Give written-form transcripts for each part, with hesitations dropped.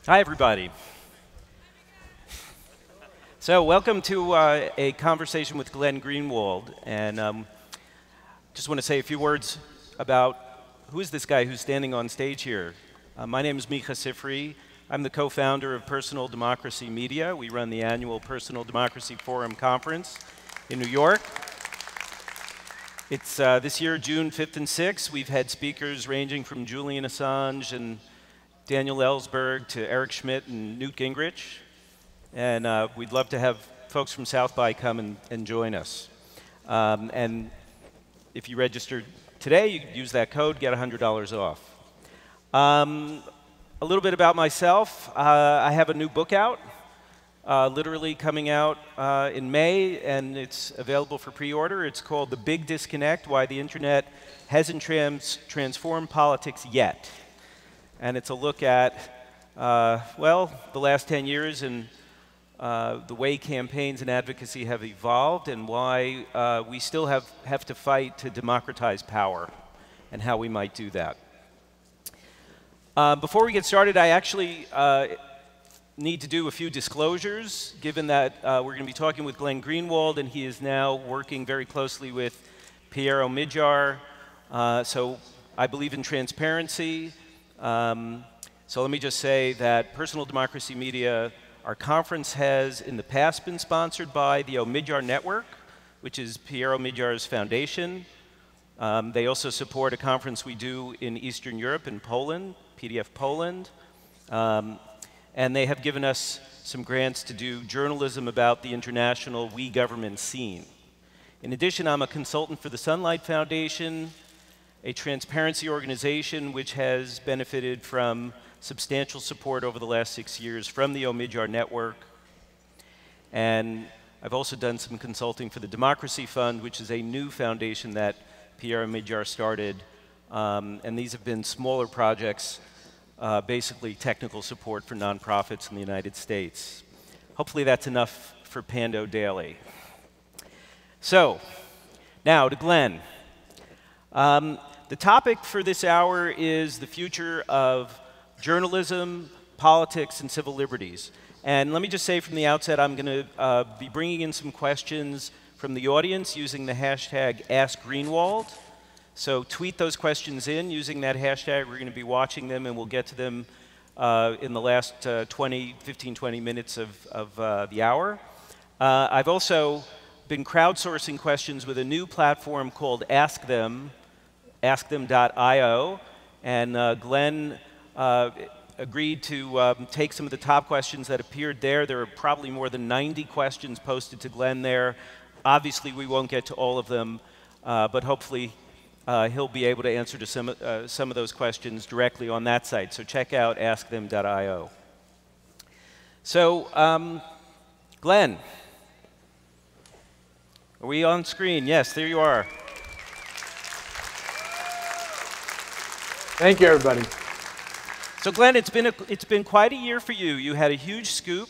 Hi, everybody. So welcome to a conversation with Glenn Greenwald. And just want to say a few words about who is this guy who's standing on stage here. My name is Micah Sifry. I'm the co-founder of Personal Democracy Media. We run the annual Personal Democracy Forum conference in New York. It's this year, June 5th and 6th. We've had speakers ranging from Julian Assange and Daniel Ellsberg to Eric Schmidt and Newt Gingrich. And we'd love to have folks from South by come and join us. And if you register today, you can use that code, get $100 off. A little bit about myself. I have a new book out, literally coming out in May, and it's available for pre-order. It's called The Big Disconnect: Why the Internet Hasn't Transformed Politics Yet. And it's a look at, well, the last 10 years and the way campaigns and advocacy have evolved and why we still have to fight to democratize power and how we might do that. Before we get started, I actually need to do a few disclosures, given that we're going to be talking with Glenn Greenwald, and he is now working very closely with Piero Midjar. So I believe in transparency. So let me just say that Personal Democracy Media, our conference has in the past been sponsored by the Midjar Network, which is Piero Midjar's foundation. They also support a conference we do in Eastern Europe in Poland, PDF Poland. And they have given us some grants to do journalism about the international we government scene. In addition, I'm a consultant for the Sunlight Foundation, a transparency organization which has benefited from substantial support over the last 6 years from the Midjar Network. And I've also done some consulting for the Democracy Fund, which is a new foundation that Piero Midjar started. And these have been smaller projects, basically technical support for nonprofits in the United States. Hopefully that's enough for Pando Daily. So, now to Glenn. The topic for this hour is the future of journalism, politics, and civil liberties. And let me just say from the outset, I'm going to be bringing in some questions from the audience using the hashtag #AskGreenwald. So tweet those questions in using that hashtag. We're going to be watching them, and we'll get to them in the last 15, 20 minutes of the hour. I've also been crowdsourcing questions with a new platform called Ask.io, and Glenn agreed to take some of the top questions that appeared there. There are probably more than 90 questions posted to Glenn there. Obviously, we won't get to all of them, but hopefully he'll be able to answer to some of those questions directly on that site. So check out Ask.io. So, Glenn, are we on screen? Yes, there you are. Thank you, everybody. So Glenn, it's been quite a year for you. You had a huge scoop,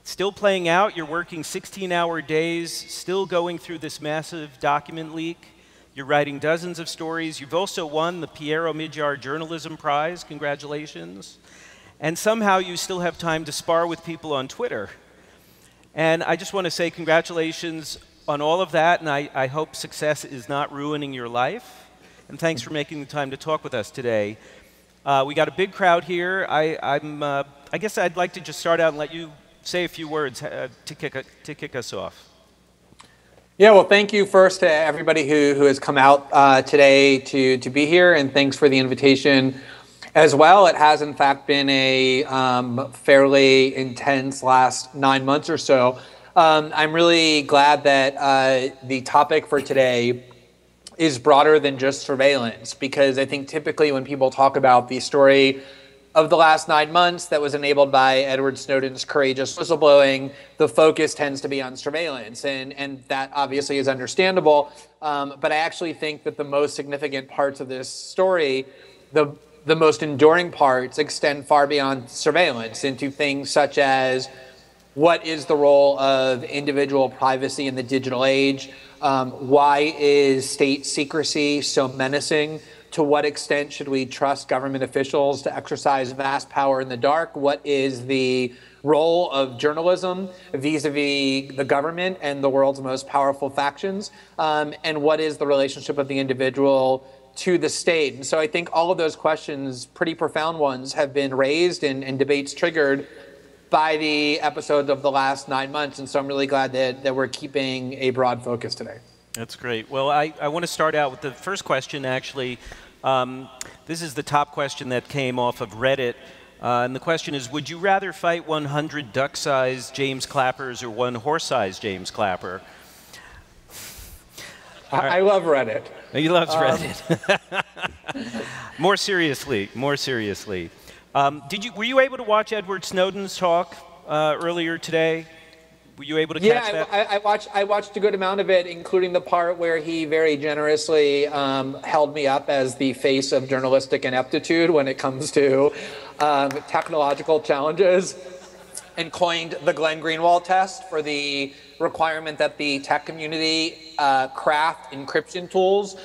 still playing out. You're working 16-hour days, still going through this massive document leak. You're writing dozens of stories. You've also won the Piero Midjar Journalism Prize. Congratulations. And somehow you still have time to spar with people on Twitter. And I just want to say congratulations on all of that, and I hope success is not ruining your life. And thanks for making the time to talk with us today. We got a big crowd here. I guess I'd like to just start out and let you say a few words to kick us off. Yeah, well, thank you first to everybody who has come out today to be here, and thanks for the invitation as well. It has, in fact, been a fairly intense last 9 months or so. I'm really glad that the topic for today is broader than just surveillance, because I think typically when people talk about the story of the last 9 months that was enabled by Edward Snowden's courageous whistleblowing, the focus tends to be on surveillance, and that obviously is understandable. But I actually think that the most significant parts of this story, the most enduring parts, extend far beyond surveillance into things such as what is the role of individual privacy in the digital age? Why is state secrecy so menacing To what extent should we trust government officials to exercise vast power in the dark? What is the role of journalism vis-a-vis the government and the world's most powerful factions? And what is the relationship of the individual to the state? And so I think all of those questions, pretty profound ones, have been raised and debates triggered by the episodes of the last 9 months. And so I'm really glad that we're keeping a broad focus today. That's great. Well, I want to start out with the first question, actually. This is the top question that came off of Reddit. And the question is, would you rather fight 100 duck-sized James Clappers or one horse-sized James Clapper? I love Reddit. He loves Reddit. More seriously. Were you able to watch Edward Snowden's talk earlier today? Were you able to catch that? I watched a good amount of it, including the part where he very generously held me up as the face of journalistic ineptitude when it comes to technological challenges, and coined the Glenn Greenwald test for the requirement that the tech community craft encryption tools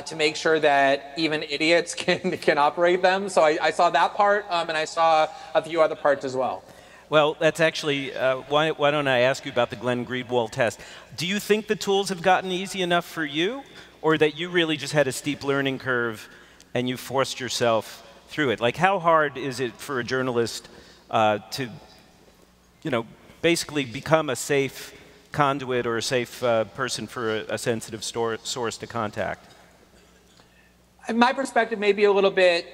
to make sure that even idiots can operate them. So I saw that part, and I saw a few other parts as well. Well, that's actually, why don't I ask you about the Glenn Greenwald test? Do you think the tools have gotten easy enough for you, or that you really just had a steep learning curve and you forced yourself through it? Like, how hard is it for a journalist to, basically become a safe conduit or a safe person for a sensitive source to contact? My perspective may be a little bit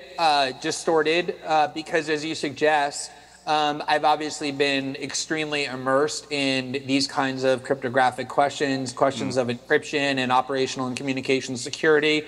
distorted because, as you suggest, I've obviously been extremely immersed in these kinds of cryptographic questions of encryption and operational and communication security.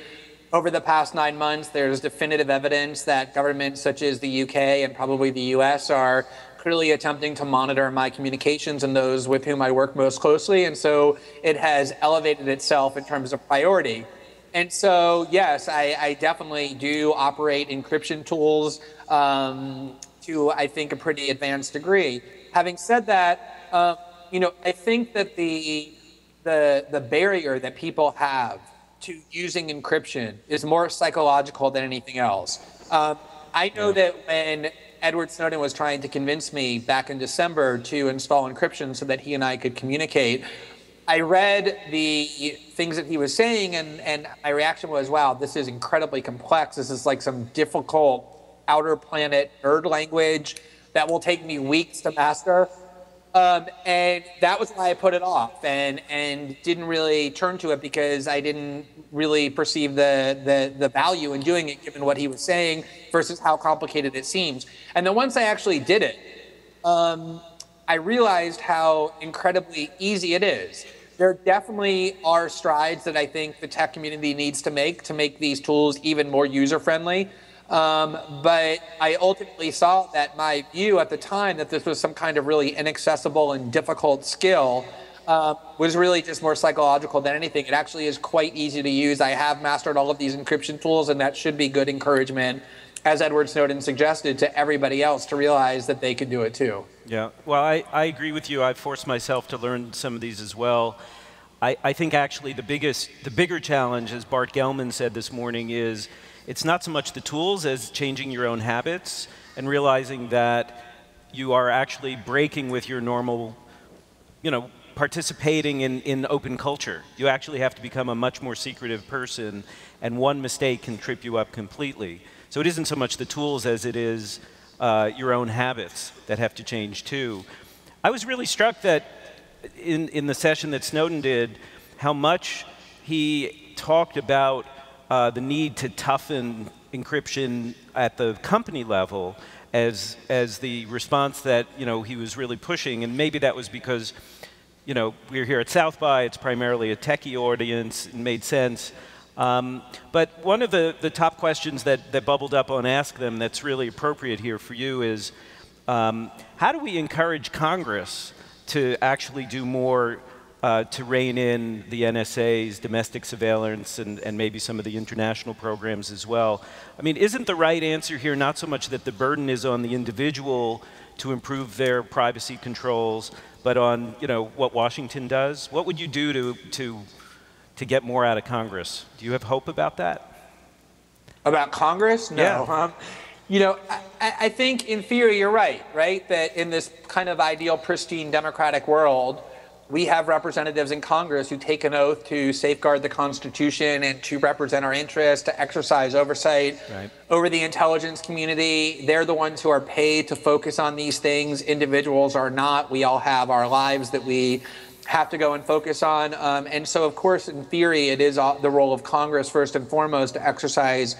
Over the past 9 months, there's definitive evidence that governments such as the UK and probably the US are clearly attempting to monitor my communications and those with whom I work most closely. And so it has elevated itself in terms of priority. And so, yes, I definitely do operate encryption tools to, I think, a pretty advanced degree. Having said that, I think that the barrier that people have to using encryption is more psychological than anything else. I know that when Edward Snowden was trying to convince me back in December to install encryption so that he and I could communicate, I read the things that he was saying, and my reaction was, wow, this is incredibly complex. This is like some difficult outer planet nerd language that will take me weeks to master. And that was why I put it off and didn't really turn to it, because I didn't really perceive the value in doing it given what he was saying versus how complicated it seems. And then once I actually did it, I realized how incredibly easy it is. There definitely are strides that I think the tech community needs to make these tools even more user-friendly. But I ultimately saw that my view at the time that this was some kind of really inaccessible and difficult skill was really just more psychological than anything. It actually is quite easy to use. I have mastered all of these encryption tools, and that should be good encouragement, as Edward Snowden suggested, to everybody else to realize that they could do it too. Yeah, well, I agree with you. I've forced myself to learn some of these as well. I think actually the bigger challenge, as Bart Gellman said this morning, is it's not so much the tools as changing your own habits and realizing that you are actually breaking with your normal, participating in open culture. You actually have to become a much more secretive person, and one mistake can trip you up completely. So it isn't so much the tools as it is your own habits that have to change too. I was really struck that in the session that Snowden did, how much he talked about the need to toughen encryption at the company level as the response that he was really pushing. And maybe that was because we're here at South by, it's primarily a techie audience, it made sense. But one of the top questions that bubbled up on Ask Them that's really appropriate here for you is, how do we encourage Congress to actually do more to rein in the NSA's domestic surveillance and maybe some of the international programs as well? I mean, isn't the right answer here not so much that the burden is on the individual to improve their privacy controls, but on what Washington does? What would you do to get more out of Congress? Do you have hope about that? About Congress? No. Yeah. You know, I think in theory you're right? That in this kind of ideal, pristine, democratic world, we have representatives in Congress who take an oath to safeguard the Constitution and to represent our interests, to exercise oversight over the intelligence community. They're the ones who are paid to focus on these things. Individuals are not. We all have our lives that we have to go and focus on. And so, of course, in theory, it is the role of Congress, first and foremost, to exercise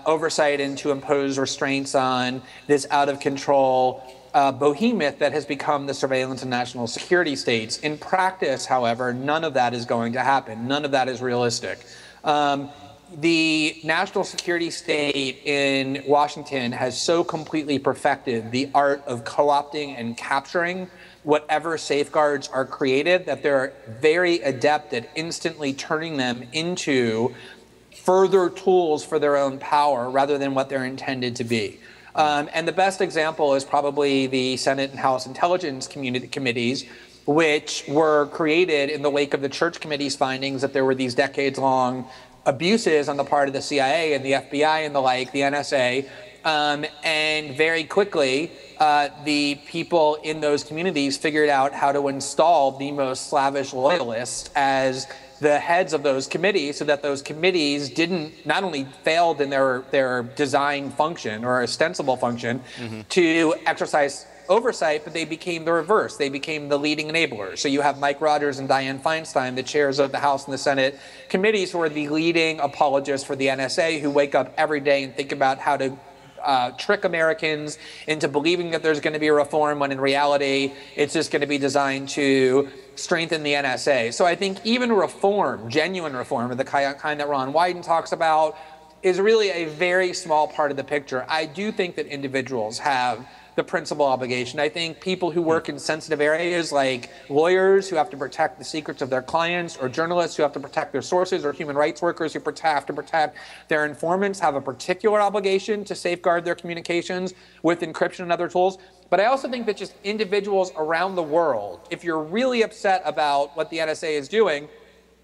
oversight and to impose restraints on this out-of-control behemoth that has become the surveillance and national security states. In practice, however, none of that is going to happen. None of that is realistic. The national security state in Washington has so completely perfected the art of co-opting and capturing whatever safeguards are created that they're very adept at instantly turning them into further tools for their own power rather than what they're intended to be. And the best example is probably the Senate and House Intelligence Committees, which were created in the wake of the Church Committee's findings that there were these decades-long abuses on the part of the CIA and the FBI and the like, the NSA. And very quickly, the people in those communities figured out how to install the most slavish loyalists as the heads of those committees, so that those committees not only failed in their design function or ostensible function to exercise oversight, but they became the reverse. They became the leading enablers. So you have Mike Rogers and Dianne Feinstein, the chairs of the House and the Senate committees, who are the leading apologists for the NSA, who wake up every day and think about how to trick Americans into believing that there's going to be a reform when in reality it's just going to be designed to strengthen the NSA. So I think even reform, genuine reform, of the kind that Ron Wyden talks about, is really a very small part of the picture. I do think that individuals have the principal obligation. I think people who work in sensitive areas, like lawyers who have to protect the secrets of their clients, or journalists who have to protect their sources, or human rights workers who have to protect their informants, have a particular obligation to safeguard their communications with encryption and other tools. But I also think that just individuals around the world, if you're really upset about what the NSA is doing,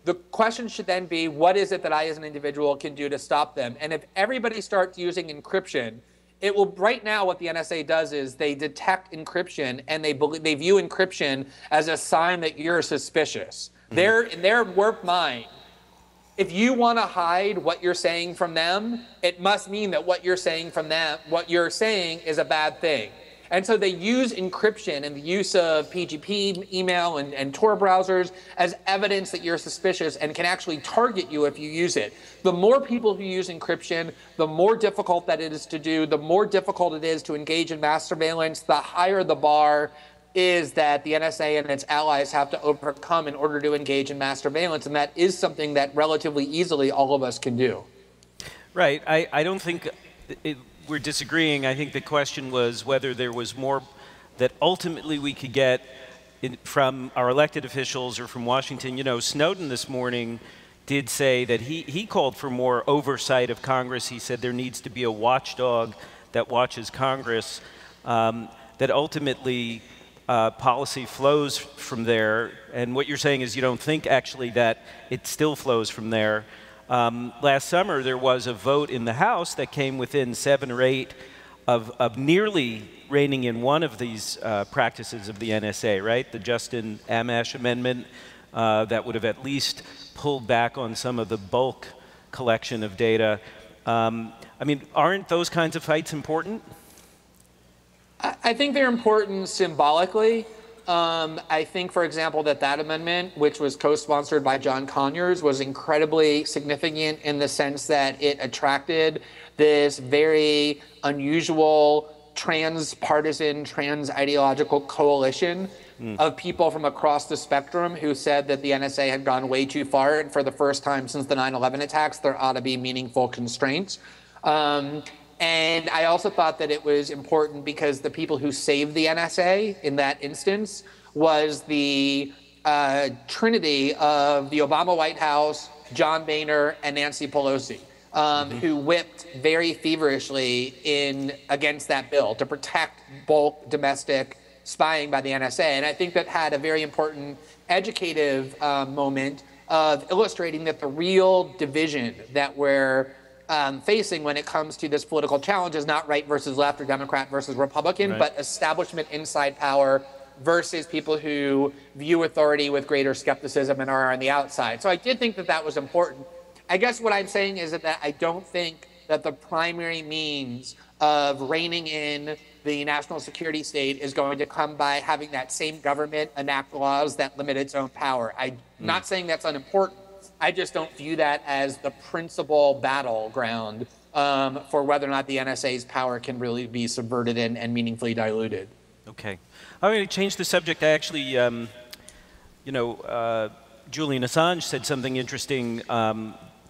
the question should then be, what is it that I as an individual can do to stop them? And if everybody starts using encryption, it will, right now what the NSA does is they detect encryption and they view encryption as a sign that you're suspicious. In their warped mind, if you want to hide what you're saying from them, it must mean that what you're saying is a bad thing. And so they use encryption and the use of PGP, email, and Tor browsers as evidence that you're suspicious and can actually target you if you use it. The more people who use encryption, the more difficult that it is to do, the more difficult it is to engage in mass surveillance, the higher the bar is that the NSA and its allies have to overcome in order to engage in mass surveillance. And that is something that relatively easily all of us can do. Right. I don't think we're disagreeing. I think the question was whether there was more that ultimately we could get from our elected officials or from Washington. You know, Snowden this morning did say that he called for more oversight of Congress. He said there needs to be a watchdog that watches Congress, that ultimately policy flows from there. And what you're saying is you don't think actually that it still flows from there. Last summer, there was a vote in the House that came within 7 or 8 of nearly reining in one of these practices of the NSA, right? The Justin Amash amendment that would have at least pulled back on some of the bulk collection of data. I mean, aren't those kinds of fights important? I think they're important symbolically. I think, for example, that amendment, which was co-sponsored by John Conyers, was incredibly significant in the sense that it attracted this very unusual trans-partisan, trans-ideological coalition of people from across the spectrum who said that the NSA had gone way too far, and for the first time since the 9/11 attacks, there ought to be meaningful constraints. And I also thought that it was important because the people who saved the NSA in that instance was the trinity of the Obama White House, John Boehner, and Nancy Pelosi, who whipped very feverishly against that bill to protect bulk domestic spying by the NSA. And I think that had a very important educative moment of illustrating that the real division that we're facing when it comes to this political challenge is not right versus left or Democrat versus Republican, but establishment inside power versus people who view authority with greater skepticism and are on the outside. So I did think that that was important. I guess what I'm saying is that I don't think that the primary means of reining in the national security state is going to come by having that same government enact laws that limit its own power. I'm not saying that's unimportant. I just don't view that as the principal battleground for whether or not the NSA's power can really be subverted and meaningfully diluted. Okay. I'm going to change the subject. I actually, Julian Assange said something interesting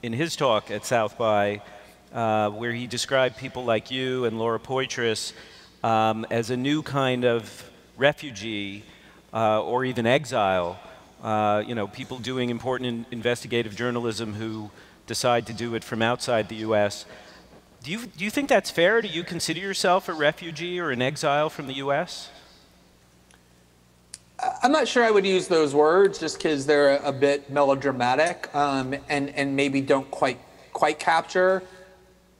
in his talk at South by, where he described people like you and Laura Poitras as a new kind of refugee or even exile. People doing important investigative journalism who decide to do it from outside the U.S. Do you think that's fair? Do you consider yourself a refugee or an exile from the U.S.? I'm not sure I would use those words just because they're a bit melodramatic and maybe don't quite capture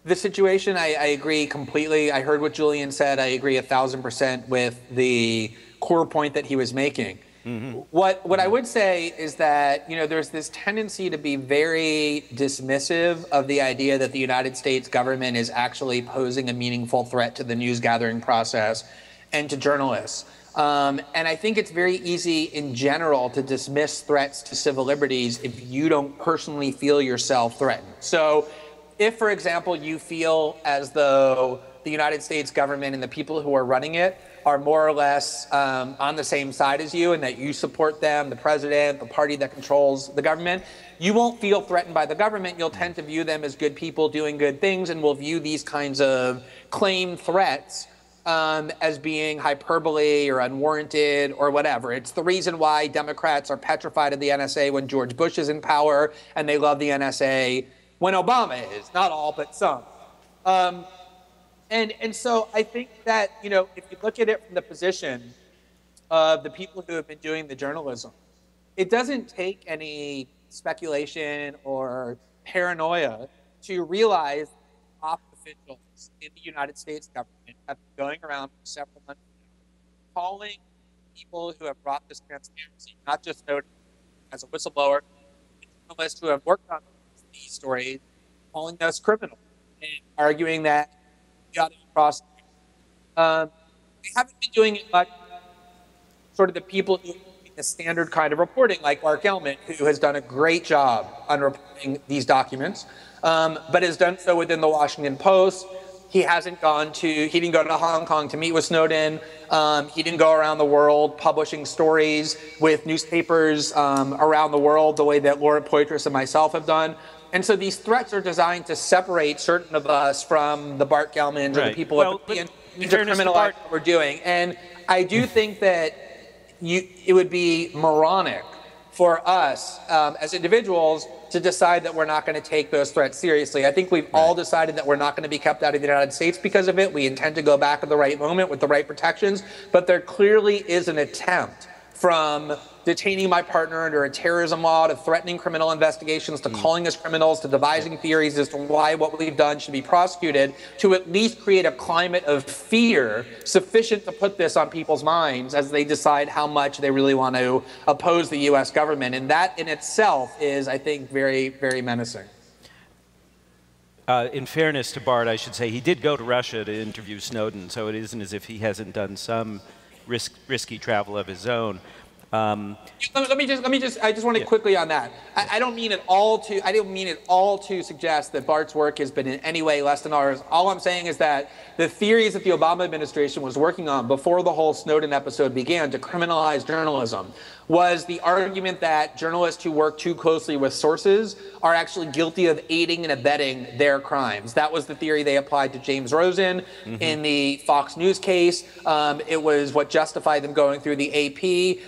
the situation. I agree completely. I heard what Julian said. I agree 1,000% with the core point that he was making. What I would say is that, there's this tendency to be very dismissive of the idea that the United States government is actually posing a meaningful threat to the news gathering process and to journalists. And I think it's very easy in general to dismiss threats to civil liberties if you don't personally feel yourself threatened. So if, for example, you feel as though the United States government and the people who are running it are more or less on the same side as you and that you support them, the president, the party that controls the government, you won't feel threatened by the government. You'll tend to view them as good people doing good things and will view these kinds of claimed threats as being hyperbole or unwarranted or whatever. It's the reason why Democrats are petrified of the NSA when George Bush is in power, and they love the NSA when Obama is, not all, but some. And so I think that, if you look at it from the position of the people who have been doing the journalism, it doesn't take any speculation or paranoia to realize top officials in the United States government have been going around for several months now, calling people who have brought this transparency, not just Snowden as a whistleblower, journalists who have worked on these stories, calling us criminals and arguing that we ought to be prosecuted. They haven't been doing it much. Sort of the people who are doing the standard kind of reporting, like Mark Ellman, who has done a great job on reporting these documents, but has done so within the Washington Post. He didn't go to Hong Kong to meet with Snowden. He didn't go around the world publishing stories with newspapers around the world the way that Laura Poitras and myself have done. And so these threats are designed to separate certain of us from the Bart Gelmans or the people to criminalize what we're doing. And I do think that it would be moronic for us as individuals to decide that we're not going to take those threats seriously. I think we've all decided that we're not going to be kept out of the United States because of it. We intend to go back at the right moment with the right protections. But there clearly is an attempt from detaining my partner under a terrorism law to threatening criminal investigations to calling us criminals to devising theories as to why what we've done should be prosecuted to at least create a climate of fear sufficient to put this on people's minds as they decide how much they really want to oppose the U.S. government. And that in itself is, I think, very, very menacing. In fairness to Bart, I should say he did go to Russia to interview Snowden, so it isn't as if he hasn't done some risky travel of his own. I just want to quickly on that. I don't mean it all to suggest that Bart's work has been in any way less than ours. All I'm saying is that the theories that the Obama administration was working on before the whole Snowden episode began to criminalize journalism was the argument that journalists who work too closely with sources are actually guilty of aiding and abetting their crimes. That was the theory they applied to James Rosen in the Fox News case. It was what justified them going through the AP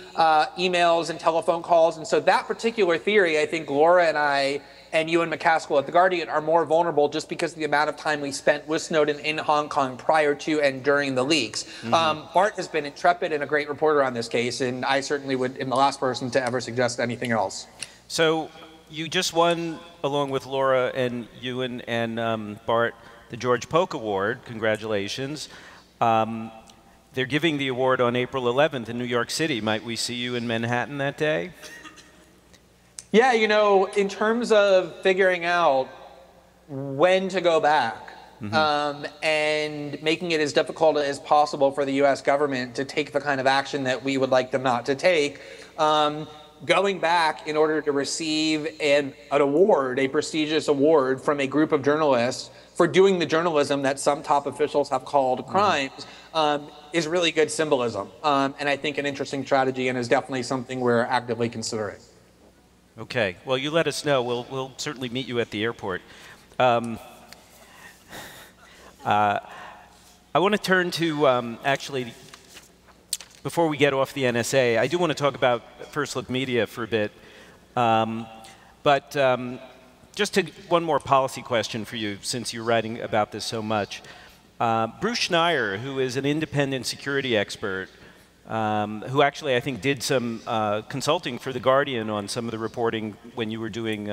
emails and telephone calls. And so that particular theory, I think Laura and I and Ewan McCaskill at The Guardian are more vulnerable just because of the amount of time we spent with Snowden in Hong Kong prior to and during the leaks. Bart has been intrepid and a great reporter on this case, and I certainly am the last person to ever suggest anything else. So you just won, along with Laura and Ewan and Bart, the George Polk Award. Congratulations. They're giving the award on April 11th in New York City. Might we see you in Manhattan that day? Yeah, you know, in terms of figuring out when to go back, and making it as difficult as possible for the U.S. government to take the kind of action that we would like them not to take, going back in order to receive an award, a prestigious award from a group of journalists for doing the journalism that some top officials have called crimes, is really good symbolism, and I think an interesting strategy, and is definitely something we're actively considering. Okay, well, you let us know. We'll certainly meet you at the airport. I want to turn to, actually, before we get off the NSA, I do want to talk about First Look Media for a bit. Just one more policy question for you, since you're writing about this so much. Bruce Schneier, who is an independent security expert, who actually I think did some consulting for The Guardian on some of the reporting when you were doing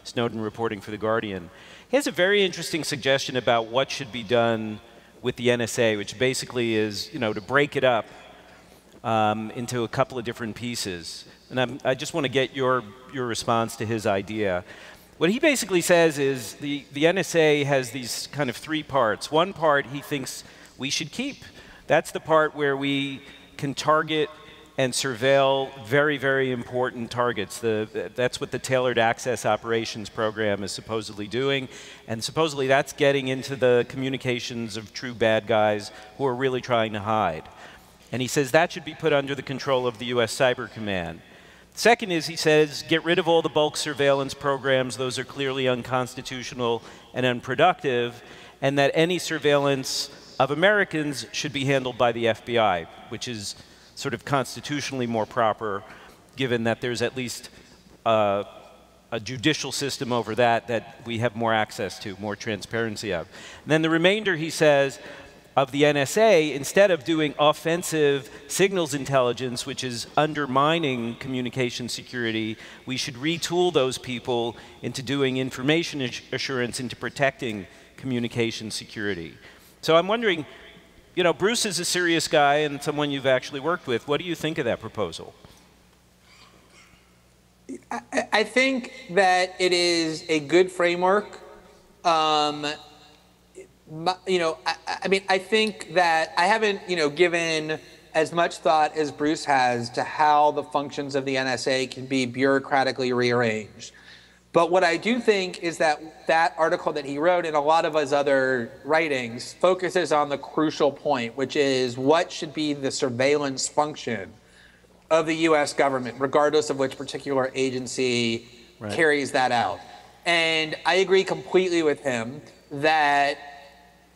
Snowden reporting for The Guardian. He has a very interesting suggestion about what should be done with the NSA, which basically is, you know, to break it up into a couple of different pieces. And I just want to get your response to his idea. What he basically says is the NSA has these kind of three parts. One part he thinks we should keep. That's the part where we can target and surveil very, very important targets. That's what the Tailored Access Operations Program is supposedly doing. And supposedly that's getting into the communications of true bad guys who are really trying to hide. And he says that should be put under the control of the US Cyber Command. Second is, he says, get rid of all the bulk surveillance programs. Those are clearly unconstitutional and unproductive. And that any surveillance of Americans should be handled by the FBI, which is sort of constitutionally more proper, given that there's at least a judicial system over that we have more access to, more transparency of. And then the remainder, he says, of the NSA, instead of doing offensive signals intelligence, which is undermining communication security, we should retool those people into doing information assurance, into protecting communication security. So I'm wondering, you know, Bruce is a serious guy and someone you've actually worked with. What do you think of that proposal? I think that it is a good framework. You know, I mean, I think that I haven't, you know, given as much thought as Bruce has to how the functions of the NSA can be bureaucratically rearranged. But what I do think is that that article that he wrote and a lot of his other writings focuses on the crucial point, which is what should be the surveillance function of the US government, regardless of which particular agency carries that out. And I agree completely with him that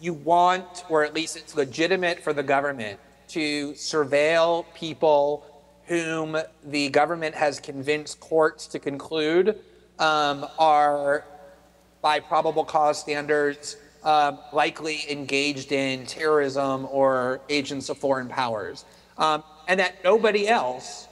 you want, or at least it's legitimate for the government, to surveil people whom the government has convinced courts to conclude are, by probable cause standards, likely engaged in terrorism or agents of foreign powers. And that nobody else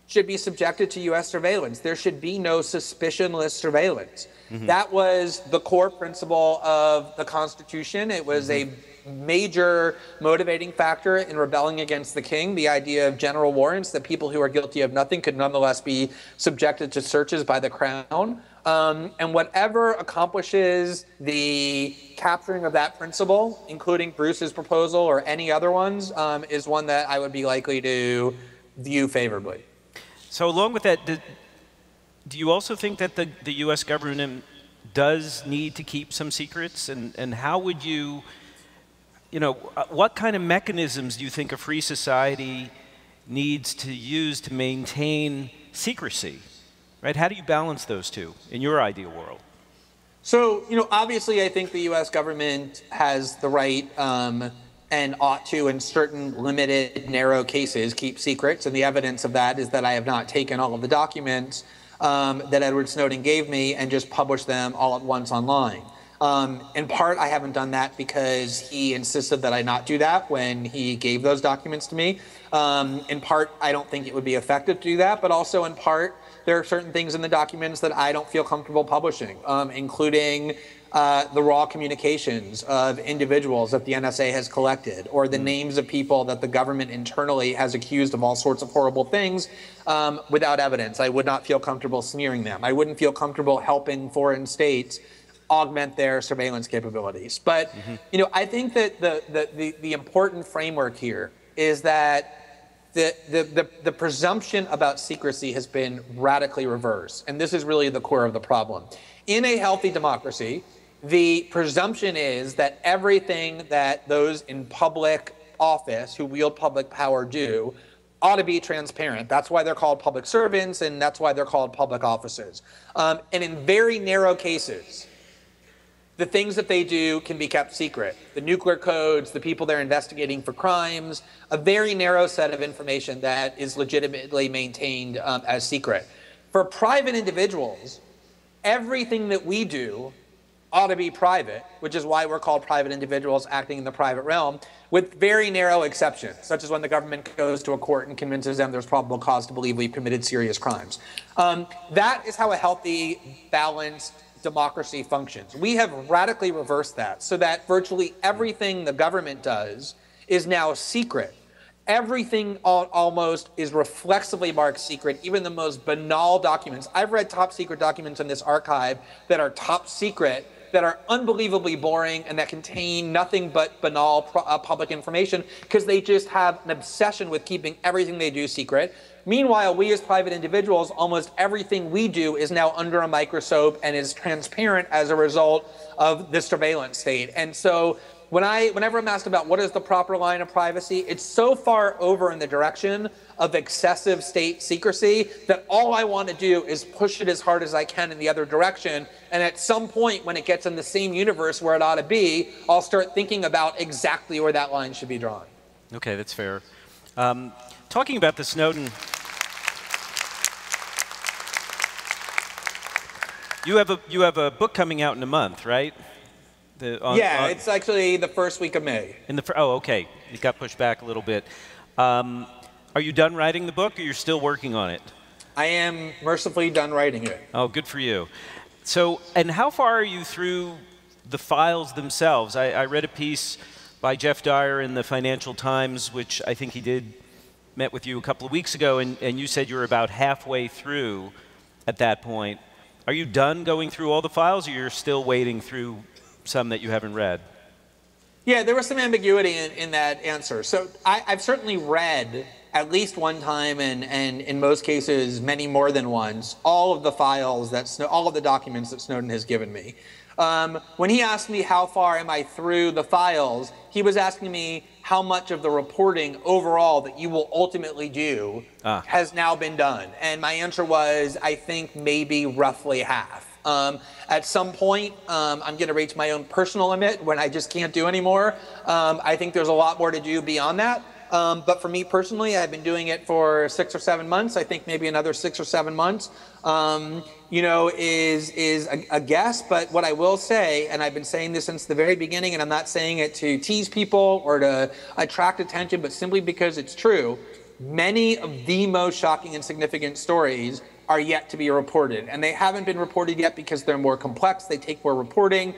should be subjected to US surveillance. There should be no suspicionless surveillance. That was the core principle of the Constitution. It was a major motivating factor in rebelling against the king, the idea of general warrants, that people who are guilty of nothing could nonetheless be subjected to searches by the crown. And whatever accomplishes the capturing of that principle, including Bruce's proposal or any other ones, is one that I would be likely to view favorably. So along with that, do you also think that the US government does need to keep some secrets? And how would you, you know, what kind of mechanisms do you think a free society needs to use to maintain secrecy? Right? How do you balance those two in your ideal world? So, you know, obviously I think the US government has the right and ought to, in certain limited, narrow cases, keep secrets. And the evidence of that is that I have not taken all of the documents that Edward Snowden gave me and just published them all at once online. In part, I haven't done that because he insisted that I not do that when he gave those documents to me. In part, I don't think it would be effective to do that, but also in part, there are certain things in the documents that I don't feel comfortable publishing, including the raw communications of individuals that the NSA has collected, or the names of people that the government internally has accused of all sorts of horrible things without evidence. I would not feel comfortable smearing them. I wouldn't feel comfortable helping foreign states augment their surveillance capabilities. But I think that the important framework here is that the presumption about secrecy has been radically reversed. And this is really the core of the problem. In a healthy democracy, the presumption is that everything that those in public office who wield public power do ought to be transparent. That's why they're called public servants, and that's why they're called public officers. And in very narrow cases, the things that they do can be kept secret. The nuclear codes, the people they're investigating for crimes, a very narrow set of information that is legitimately maintained as secret. For private individuals, everything that we do ought to be private, which is why we're called private individuals acting in the private realm, with very narrow exceptions, such as when the government goes to a court and convinces them there's probable cause to believe we've committed serious crimes. That is how a healthy, balanced democracy functions. We have radically reversed that so that virtually everything the government does is now secret. Everything almost is reflexively marked secret, even the most banal documents. I've read top secret documents in this archive that are top secret, that are unbelievably boring, and that contain nothing but banal public information because they just have an obsession with keeping everything they do secret. Meanwhile, we as private individuals, almost everything we do is now under a microscope and is transparent as a result of the surveillance state. And so whenever I'm asked about what is the proper line of privacy, it's so far over in the direction of excessive state secrecy that all I want to do is push it as hard as I can in the other direction. And at some point, when it gets in the same universe where it ought to be, I'll start thinking about exactly where that line should be drawn. Okay, that's fair. Talking about the Snowden, you have a book coming out in a month, right? It's actually the first week of May. Oh, okay. It got pushed back a little bit. Are you done writing the book, or you're still working on it? I am mercifully done writing it. Oh, good for you. So, and how far are you through the files themselves? I read a piece by Jeff Dyer in the Financial Times, which I think met with you a couple of weeks ago, and you said you were about halfway through at that point. Are you done going through all the files, or you're still wading through some that you haven't read? Yeah, there was some ambiguity in that answer. So I've certainly read at least one time, and in most cases many more than once, all of the files all of the documents that Snowden has given me. When he asked me how far am I through the files, he was asking me how much of the reporting overall that you will ultimately do has now been done. And my answer was, I think maybe roughly half. At some point, I'm going to reach my own personal limit when I just can't do anymore. I think there's a lot more to do beyond that. But for me personally, I've been doing it for 6 or 7 months. I think maybe another 6 or 7 months, is a guess. But what I will say, and I've been saying this since the very beginning, and I'm not saying it to tease people or to attract attention, but simply because it's true, many of the most shocking and significant stories are yet to be reported. And they haven't been reported yet because they're more complex. They take more reporting.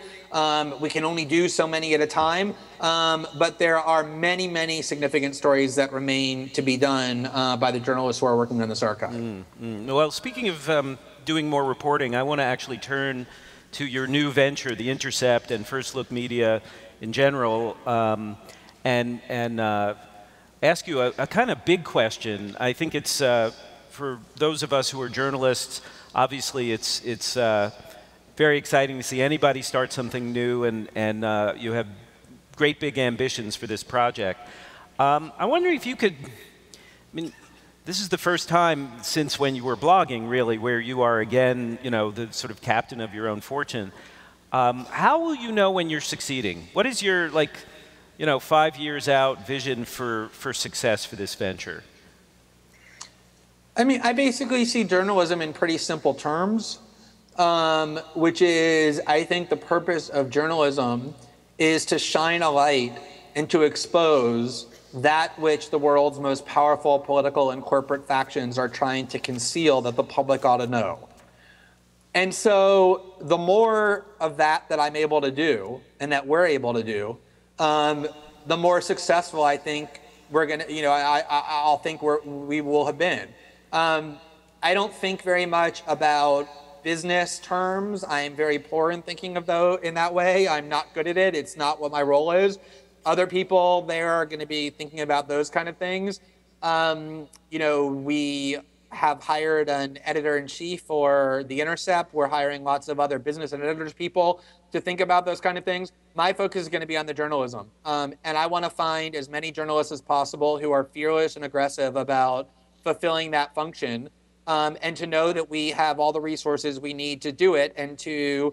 We can only do so many at a time. But there are many, many significant stories that remain to be done by the journalists who are working on this archive. Well, speaking of doing more reporting, I want to actually turn to your new venture, The Intercept and First Look Media in general, and ask you a kind of big question. I think it's for those of us who are journalists, obviously it's very exciting to see anybody start something new, and you have great big ambitions for this project. I wonder if you could, this is the first time since when you were blogging, really, where you are again, the sort of captain of your own fortune. How will you know when you're succeeding? What is your, 5 years out vision for success for this venture? I basically see journalism in pretty simple terms. which is, I think the purpose of journalism is to shine a light and to expose that which the world's most powerful political and corporate factions are trying to conceal that the public ought to know. And so the more of that I'm able to do and that we're able to do, the more successful I think we're going to, I'll think we will have been. I don't think very much about business terms. I am very poor in thinking of those in that way. I'm not good at it. It's not what my role is. Other people there are going to be thinking about those kind of things. We have hired an editor-in-chief for The Intercept. We're hiring lots of other business and editors people to think about those kind of things. My focus is going to be on the journalism. And I want to find as many journalists as possible who are fearless and aggressive about fulfilling that function, and to know that we have all the resources we need to do it and to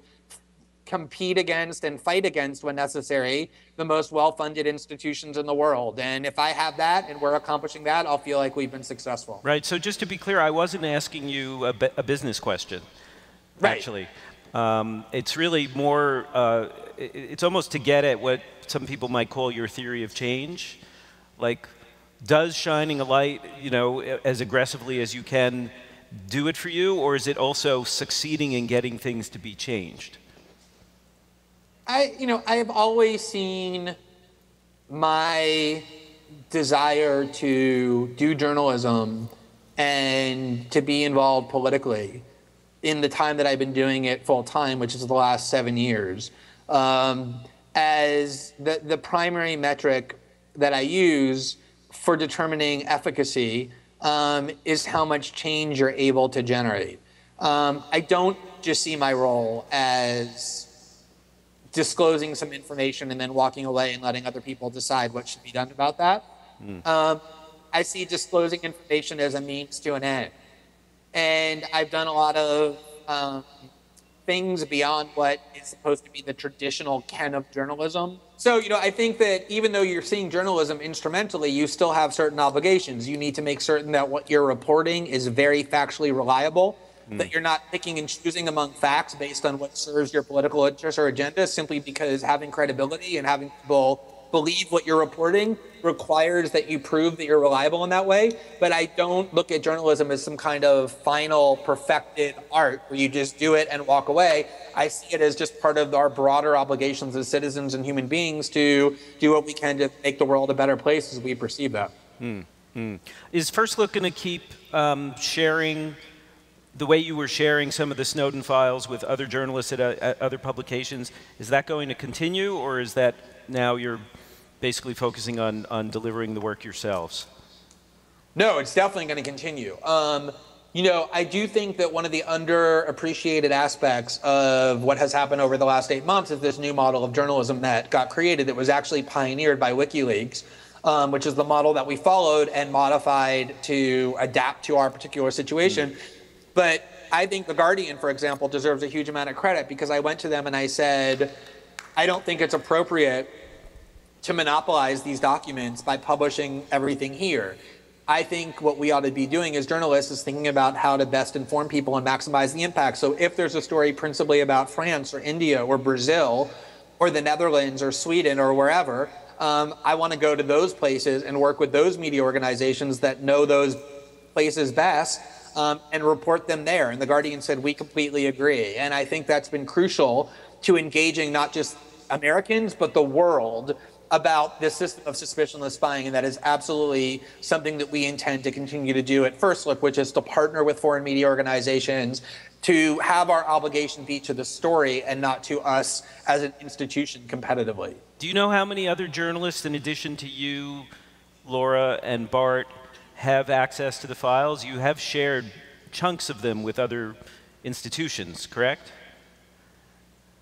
compete against and fight against, when necessary, the most well-funded institutions in the world. And if I have that and we're accomplishing that, I'll feel like we've been successful. Right. So just to be clear, I wasn't asking you a business question, right. Actually. It's really more, it's almost to get at what some people might call your theory of change. Like, does shining a light, as aggressively as you can do it for you, or is it also succeeding in getting things to be changed? I have always seen my desire to do journalism and to be involved politically in the time that I've been doing it full time, which is the last 7 years, as the primary metric that I use for determining efficacy is how much change you're able to generate. I don't just see my role as disclosing some information and then walking away and letting other people decide what should be done about that. I see disclosing information as a means to an end. And I've done a lot of things beyond what is supposed to be the traditional ken of journalism. So, I think that even though you're seeing journalism instrumentally, you still have certain obligations. You need to make certain that what you're reporting is very factually reliable, that you're not picking and choosing among facts based on what serves your political interest or agenda, simply because having credibility and having people believe what you're reporting requires that you prove that you're reliable in that way. But I don't look at journalism as some kind of final perfected art where you just do it and walk away. I see it as just part of our broader obligations as citizens and human beings to do what we can to make the world a better place as we perceive that. Is First Look going to keep sharing the way you were sharing some of the Snowden files with other journalists at other publications? Is that going to continue, or is that now you're basically focusing on delivering the work yourselves? No, it's definitely going to continue. I do think that one of the underappreciated aspects of what has happened over the last 8 months is this new model of journalism that got created that was actually pioneered by WikiLeaks, which is the model that we followed and modified to adapt to our particular situation. But I think The Guardian, for example, deserves a huge amount of credit, because I went to them and I said, I don't think it's appropriate to monopolize these documents by publishing everything here. I think what we ought to be doing as journalists is thinking about how to best inform people and maximize the impact. So if there's a story principally about France or India or Brazil or the Netherlands or Sweden or wherever, I want to go to those places and work with those media organizations that know those places best, and report them there. And The Guardian said, we completely agree. And I think that's been crucial to engaging not just Americans, but the world about this system of suspicionless spying. And that is absolutely something that we intend to continue to do at First Look, which is to partner with foreign media organizations to have our obligation be to the story and not to us as an institution competitively. Do you know how many other journalists, in addition to you, Laura, and Bart, have access to the files? You have shared chunks of them with other institutions, correct?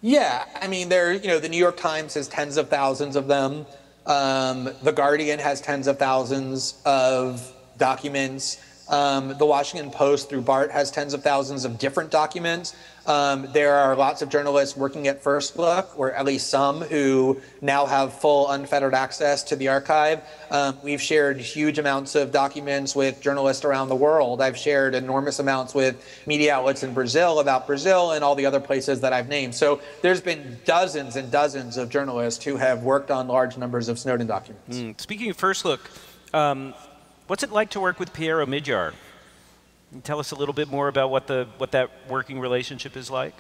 Yeah, I mean, the New York Times has tens of thousands of them. The Guardian has tens of thousands of documents. The Washington Post through BART has tens of thousands of different documents. There are lots of journalists working at First Look, or at least some, who now have full unfettered access to the archive. We've shared huge amounts of documents with journalists around the world. I've shared enormous amounts with media outlets in Brazil about Brazil and all the other places that I've named. So there's been dozens and dozens of journalists who have worked on large numbers of Snowden documents. Speaking of First Look, what's it like to work with Piero Midjar? Can you tell us a little bit more about what that working relationship is like?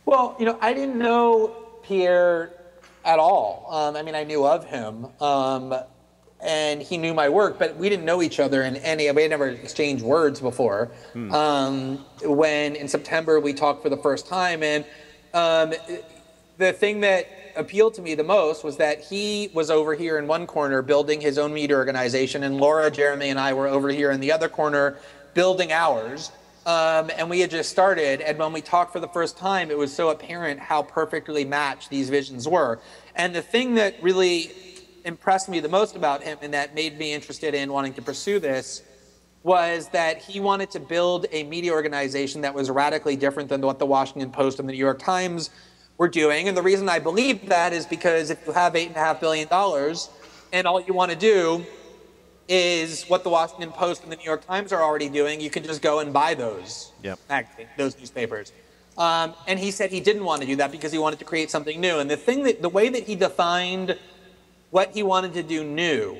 Well, I didn't know Pierre at all. I mean, I knew of him, and he knew my work, but we didn't know each other we had never exchanged words before. When in September we talked for the first time, and the thing that appealed to me the most was that he was over here in one corner building his own media organization, and Laura, Jeremy, and I were over here in the other corner building ours. And we had just started, and when we talked for the first time, it was so apparent how perfectly matched these visions were. And the thing that really impressed me the most about him and that made me interested in wanting to pursue this was that he wanted to build a media organization that was radically different than what the Washington Post and the New York Times were doing. And the reason I believe that is because if you have $8.5 billion and all you want to do is what the Washington Post and the New York Times are already doing, you can just go and buy those, those newspapers. And he said he didn't want to do that because he wanted to create something new. And the way that he defined what he wanted to do new,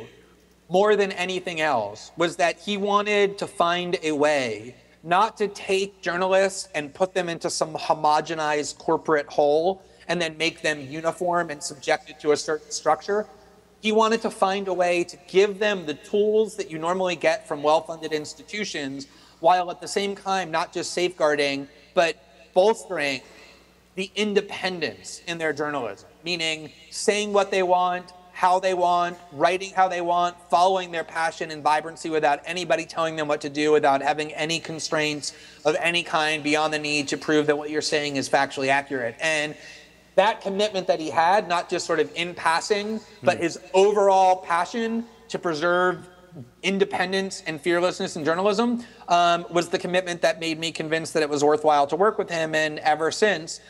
more than anything else, was that he wanted to find a way not to take journalists and put them into some homogenized corporate hole and then make them uniform and subjected to a certain structure. He wanted to find a way to give them the tools that you normally get from well-funded institutions, while at the same time not just safeguarding, but bolstering the independence in their journalism, meaning saying what they want, how they want, writing how they want, following their passion and vibrancy without anybody telling them what to do, without having any constraints of any kind beyond the need to prove that what you're saying is factually accurate. And that commitment that he had, not just sort of in passing, but his overall passion to preserve independence and fearlessness in journalism, was the commitment that made me convinced that it was worthwhile to work with him. And ever since,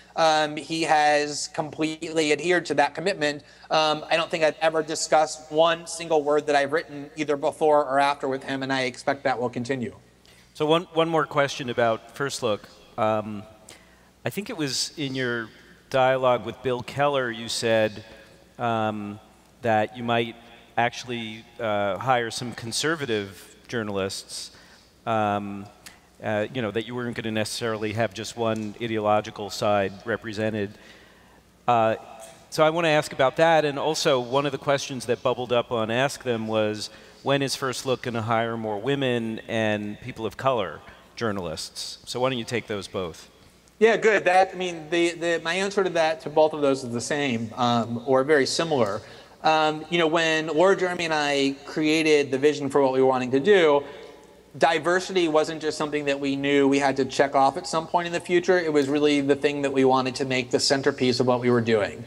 he has completely adhered to that commitment. I don't think I've ever discussed one single word that I've written either before or after with him, and I expect that will continue. So one more question about First Look. I think it was in your dialogue with Bill Keller, you said that you might actually hire some conservative journalists, that you weren't going to necessarily have just one ideological side represented. So I want to ask about that, and also one of the questions that bubbled up on Ask Them was, when is First Look going to hire more women and people of color journalists? So why don't you take those both? Yeah, good. My answer to that, to both of those, is the same, or very similar. When Laura, Jeremy, and I created the vision for what we were wanting to do, diversity wasn't just something that we knew we had to check off at some point in the future. It was really the thing that we wanted to make the centerpiece of what we were doing,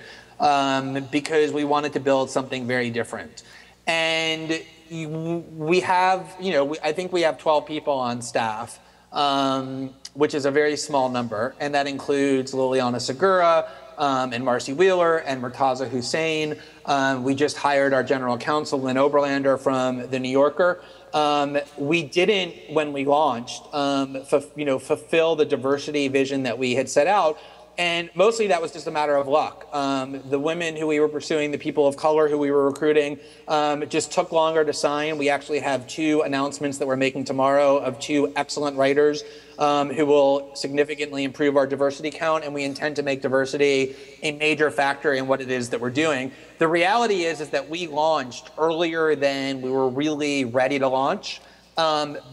because we wanted to build something very different. And we have, I think we have 12 people on staff, which is a very small number, and that includes Liliana Segura, and Marcy Wheeler and Murtaza Hussain. We just hired our general counsel, Lynn Oberlander, from The New Yorker. We didn't, when we launched, fulfill the diversity vision that we had set out. And mostly that was just a matter of luck. The women who we were pursuing, the people of color who we were recruiting, it just took longer to sign. We actually have 2 announcements that we're making tomorrow of 2 excellent writers who will significantly improve our diversity count, and we intend to make diversity a major factor in what it is that we're doing. The reality is that we launched earlier than we were really ready to launch,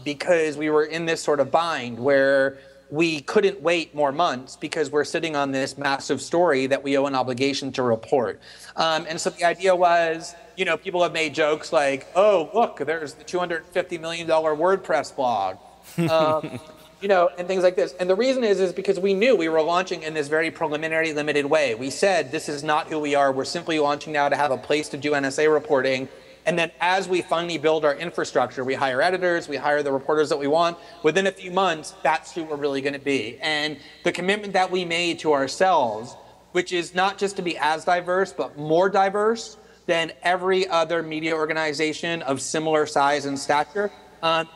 because we were in this sort of bind where we couldn't wait more months because we're sitting on this massive story that we owe an obligation to report. And so the idea was, people have made jokes like, oh, look, there's the $250 million WordPress blog, and things like this. And the reason is because we knew we were launching in this very preliminary, limited way. We said, this is not who we are. We're simply launching now to have a place to do NSA reporting. And then as we finally build our infrastructure, we hire editors, we hire the reporters that we want. Within a few months, that's who we're really going to be. And the commitment that we made to ourselves, which is not just to be as diverse, but more diverse than every other media organization of similar size and stature,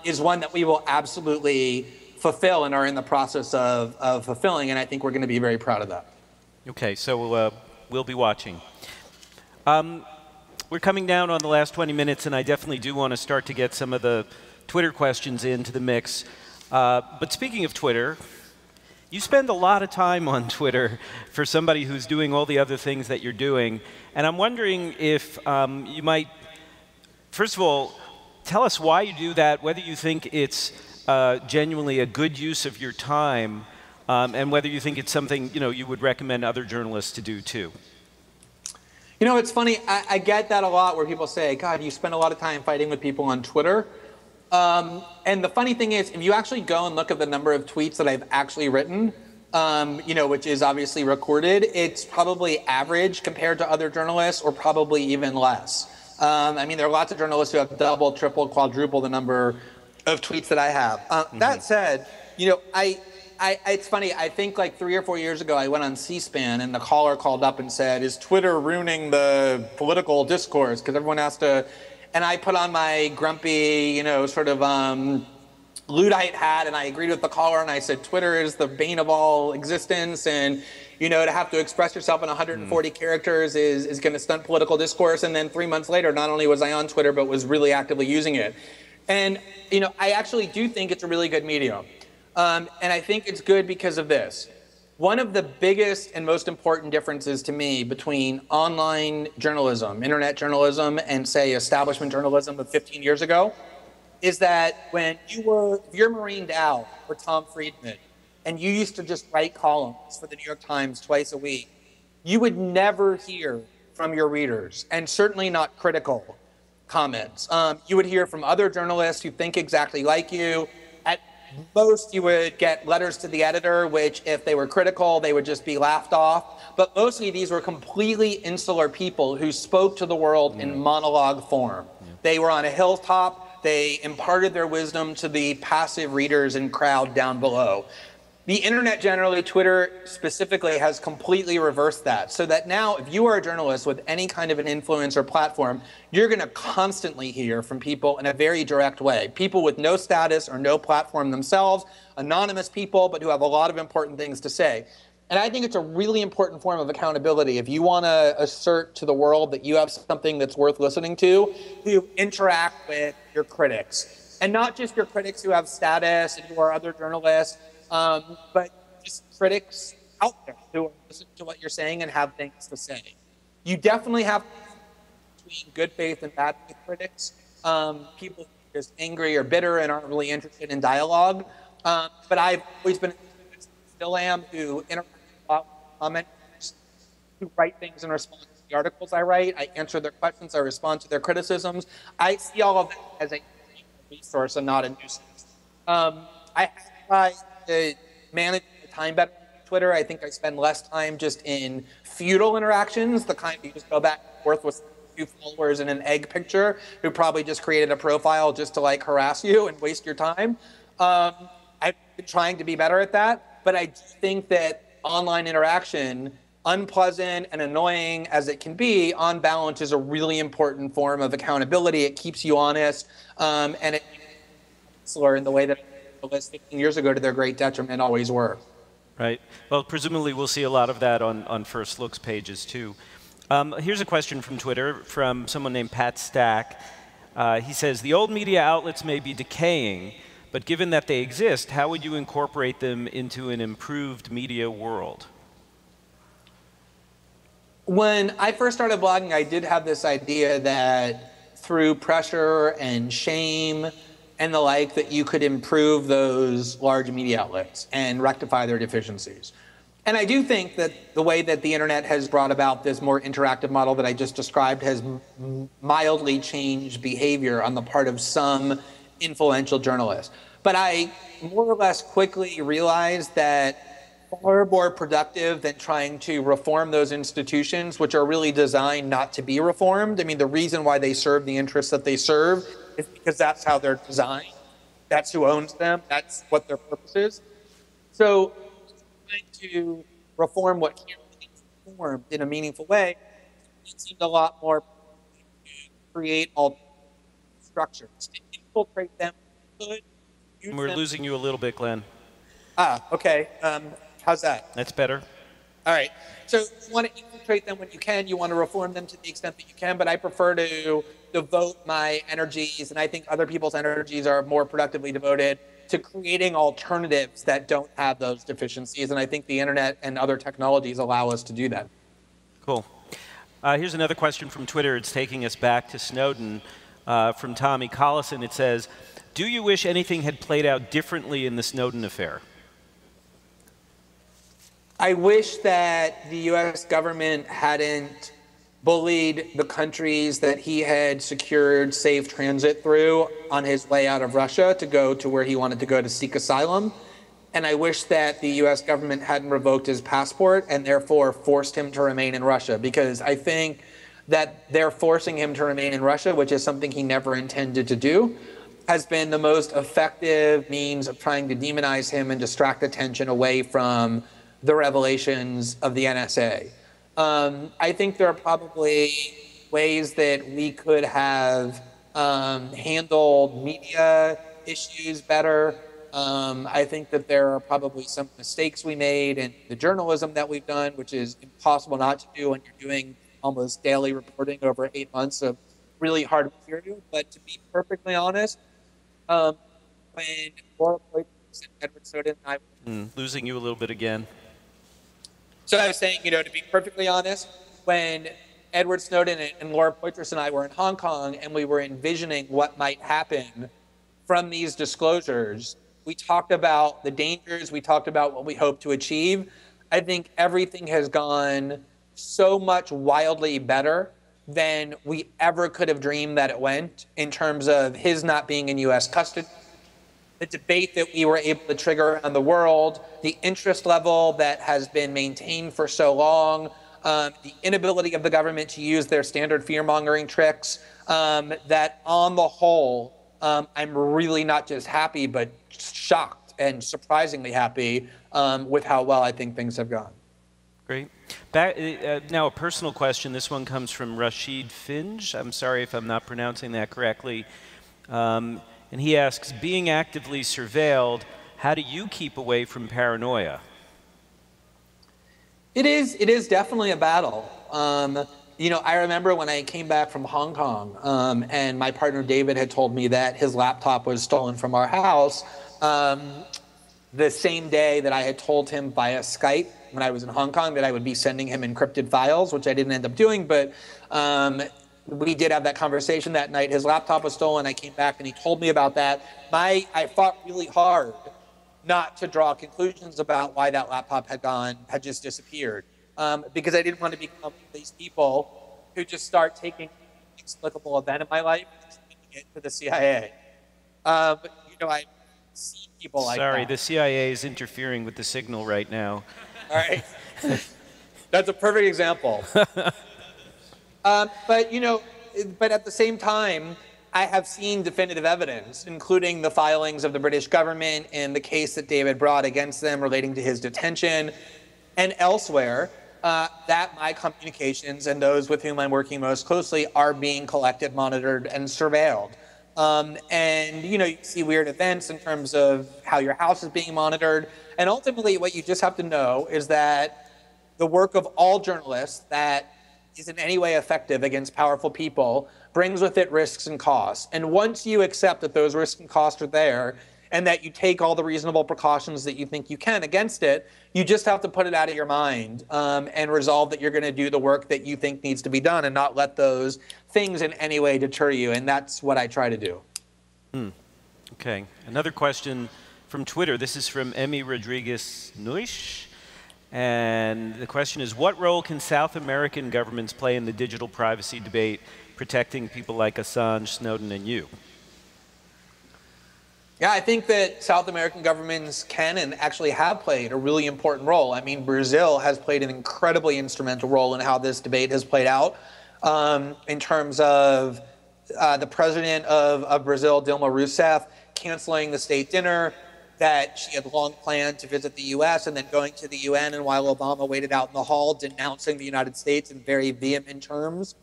is one that we will absolutely fulfill and are in the process of fulfilling. And I think we're going to be very proud of that. Okay, so we'll be watching. We're coming down on the last 20 minutes, and I definitely do want to start to get some of the Twitter questions into the mix. But speaking of Twitter, you spend a lot of time on Twitter for somebody who's doing all the other things that you're doing. And I'm wondering if you might, first of all, tell us why you do that, whether you think it's genuinely a good use of your time, and whether you think it's something you would recommend other journalists to do too. You know, it's funny, I get that a lot where people say, God, you spend a lot of time fighting with people on Twitter. And the funny thing is, if you actually go and look at the number of tweets that I've actually written, which is obviously recorded, it's probably average compared to other journalists, or probably even less. I mean, there are lots of journalists who have double, triple, quadruple the number of tweets that I have. That said, it's funny, I think like 3 or 4 years ago, I went on C-SPAN and the caller called up and said, is Twitter ruining the political discourse? Because everyone has to, and I put on my grumpy, sort of Luddite hat, and I agreed with the caller, and I said, Twitter is the bane of all existence, and to have to express yourself in 140 characters is going to stunt political discourse. And then 3 months later, not only was I on Twitter, but was really actively using it. And, I actually do think it's a really good medium. And I think it's good because of this. One of the biggest and most important differences to me between online journalism, internet journalism, and say establishment journalism of 15 years ago is that when if you're Maureen Dowd or Tom Friedman, and you used to just write columns for the New York Times twice a week, you would never hear from your readers, and certainly not critical comments. You would hear from other journalists who think exactly like you. At most, you would get letters to the editor, which if they were critical, they would just be laughed off. But mostly these were completely insular people who spoke to the world in monologue form. They were on a hilltop. They imparted their wisdom to the passive readers and crowd down below. The internet generally, Twitter specifically, has completely reversed that. So that now, if you are a journalist with any kind of an influence or platform, you're going to constantly hear from people in a very direct way. People with no status or no platform themselves, anonymous people, but who have a lot of important things to say. And I think it's a really important form of accountability. If you want to assert to the world that you have something that's worth listening to, you interact with your critics. And not just your critics who have status and who are other journalists, but just critics out there who listen to what you're saying and have things to say. You definitely have between good faith and bad faith critics, people who are just angry or bitter and aren't really interested in dialogue. But I've always been, still am, who interact with a lot with commenters, who write things in response to the articles I write. I answer their questions, I respond to their criticisms. I see all of that as a resource and not a nuisance. I try to manage the time better on Twitter. I think I spend less time just in futile interactions, the kind you just go back and forth with a few followers in an egg picture who probably just created a profile just to like harass you and waste your time. I've been trying to be better at that, but I do think that online interaction, unpleasant and annoying as it can be, on balance is a really important form of accountability. It keeps you honest, and it in the way that 15 years ago, to their great detriment, always were. Right. Well, presumably we'll see a lot of that on First Look's pages too. Here's a question from Twitter from someone named Pat Stack. He says, the old media outlets may be decaying, but given that they exist, how would you incorporate them into an improved media world? When I first started blogging, I did have this idea that through pressure and shame and the like, that you could improve those large media outlets and rectify their deficiencies. And I do think that the way that the internet has brought about this more interactive model that I just described has mildly changed behavior on the part of some influential journalists. But I more or less quickly realized that far more productive than trying to reform those institutions, which are really designed not to be reformed. I mean, the reason why they serve the interests that they serve is because that's how they're designed. That's who owns them. That's what their purpose is. So trying to reform what can't be reformed in a meaningful way, it seemed a lot more to create alternative structures, to infiltrate them. We're losing you a little bit, Glenn. Okay. How's that? That's better. All right. So you want to infiltrate them when you can. You want to reform them to the extent that you can. But I prefer to devote my energies, and I think other people's energies are more productively devoted to creating alternatives that don't have those deficiencies. And I think the internet and other technologies allow us to do that. Cool. Here's another question from Twitter. It's taking us back to Snowden from Tommy Collison. It says, do you wish anything had played out differently in the Snowden affair? I wish that the U.S. government hadn't bullied the countries that he had secured safe transit through on his way out of Russia to go to where he wanted to go to seek asylum. And I wish that the U.S. government hadn't revoked his passport and therefore forced him to remain in Russia, because I think that they're forcing him to remain in Russia, which is something he never intended to do, has been the most effective means of trying to demonize him and distract attention away from the revelations of the NSA. I think there are probably ways that we could have handled media issues better. I think that there are probably some mistakes we made in the journalism that we've done, which is impossible not to do when you're doing almost daily reporting over 8 months of really hard material. But to be perfectly honest, when Laura Poitras and Edward Snowden and I... Losing you a little bit again. So I was saying, to be perfectly honest, when Edward Snowden and Laura Poitras and I were in Hong Kong and we were envisioning what might happen from these disclosures, we talked about the dangers, we talked about what we hope to achieve. I think everything has gone so much wildly better than we ever could have dreamed that it went, in terms of his not being in U.S. custody, the debate that we were able to trigger around the world, the interest level that has been maintained for so long, the inability of the government to use their standard fear-mongering tricks, that on the whole, I'm really not just happy, but shocked and surprisingly happy with how well I think things have gone. Great. Now a personal question. This one comes from Rashid Finj. I'm sorry if I'm not pronouncing that correctly. And he asks, being actively surveilled, how do you keep away from paranoia? It is definitely a battle. I remember when I came back from Hong Kong and my partner David had told me that his laptop was stolen from our house the same day that I had told him via Skype when I was in Hong Kong that I would be sending him encrypted files, which I didn't end up doing, but we did have that conversation that night. His laptop was stolen. I came back and he told me about that. I fought really hard not to draw conclusions about why that laptop had just disappeared, because I didn't want to become these people who just start taking an inexplicable event in my life and sending it to the CIA. But I've seen people like that. Sorry, the CIA is interfering with the signal right now. All right. That's a perfect example. But at the same time, I have seen definitive evidence, including the filings of the British government and the case that David brought against them relating to his detention and elsewhere, that my communications and those with whom I'm working most closely are being collected, monitored, and surveilled. You see weird events in terms of how your house is being monitored. And ultimately, what you just have to know is that the work of all journalists that is in any way effective against powerful people brings with it risks and costs. And once you accept that those risks and costs are there and that you take all the reasonable precautions that you think you can against it, you just have to put it out of your mind and resolve that you're going to do the work that you think needs to be done and not let those things in any way deter you. And that's what I try to do. Okay. Another question from Twitter. This is from Emmy Rodriguez-Nuish. And the question is, what role can South American governments play in the digital privacy debate, protecting people like Assange, Snowden, and you? Yeah, I think that South American governments can and actually have played a really important role. I mean, Brazil has played an incredibly instrumental role in how this debate has played out, in terms of the president of Brazil, Dilma Rousseff, canceling the state dinner that she had long planned to visit the U.S. and then going to the UN, and while Obama waited out in the hall denouncing the United States in very vehement terms,